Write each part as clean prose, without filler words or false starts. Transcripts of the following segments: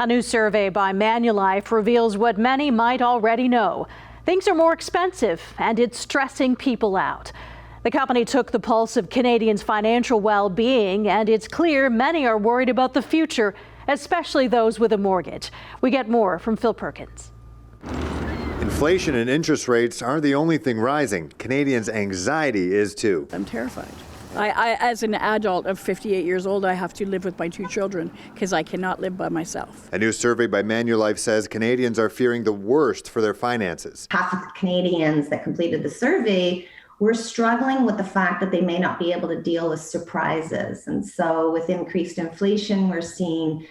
A new survey by Manulife reveals what many might already know. Things are more expensive and it's stressing people out. The company took the pulse of Canadians' financial well-being, and it's clear many are worried about the future, especially those with a mortgage. We get more from Phil Perkins. Inflation and interest rates aren't the only thing rising. Canadians' anxiety is too. I'm terrified. I, as an adult of 58 years old, I have to live with my 2 children because I cannot live by myself. A new survey by Manulife says Canadians are fearing the worst for their finances. Half of the Canadians that completed the survey were struggling with the fact that they may not be able to deal with surprises. And so with increased inflation, we're seeing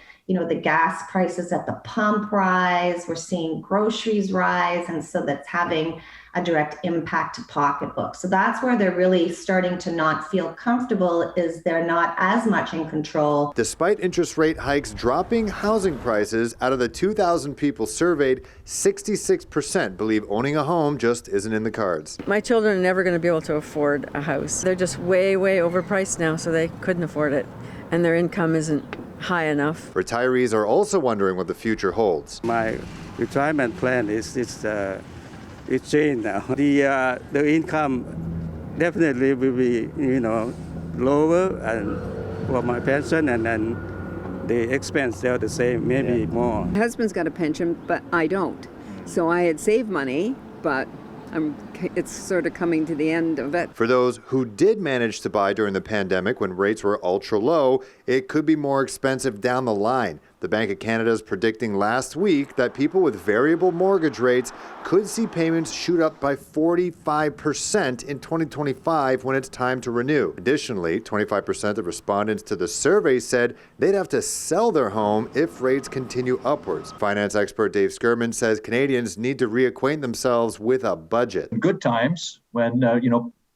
the gas prices at the pump rise, we're seeing groceries rise, and so that's having a direct impact to pocketbooks. So that's where they're really starting to not feel comfortable, is they're not as much in control. Despite interest rate hikes dropping housing prices, out of the 2,000 people surveyed, 66% believe owning a home just isn't in the cards. My children are never going to be able to afford a house. They're just way, way overpriced now, so they couldn't afford it, and their income isn't high enough. Retirees are also wondering what the future holds. My retirement plan is it's changed now. The income definitely will be lower, and for my pension, and then the expense they're the same, maybe more. My husband's got a pension, but I don't. So I had saved money, but it's sort of coming to the end of it. For those who did manage to buy during the pandemic when rates were ultra low, it could be more expensive down the line. The Bank of Canada is predicting last week that people with variable mortgage rates could see payments shoot up by 45% in 2025 when it's time to renew. Additionally, 25% of respondents to the survey said they'd have to sell their home if rates continue upwards. Finance expert Dave Skirman says Canadians need to reacquaint themselves with a budget. In good times, when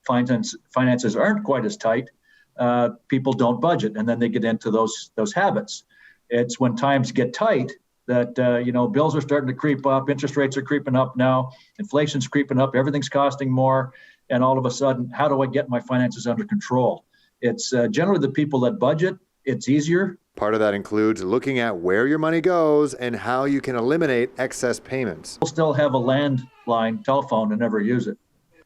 finances aren't quite as tight, people don't budget, and then they get into those habits. It's when times get tight that, bills are starting to creep up, interest rates are creeping up now, inflation's creeping up, everything's costing more, and all of a sudden, how do I get my finances under control? It's generally the people that budget, it's easier. Part of that includes looking at where your money goes and how you can eliminate excess payments. We'll still have a landline telephone and never use it,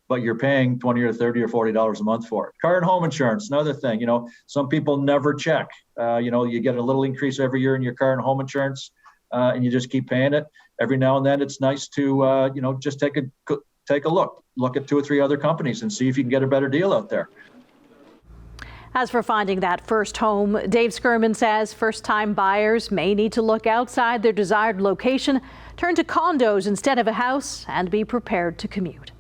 but you're paying $20 or $30 or $40 a month for it. Car and home insurance, another thing. Some people never check. You get a little increase every year in your car and home insurance, and you just keep paying it. Every now and then, it's nice to just take a look at 2 or 3 other companies and see if you can get a better deal out there. As for finding that first home, Dave Skirman says first-time buyers may need to look outside their desired location, turn to condos instead of a house, and be prepared to commute.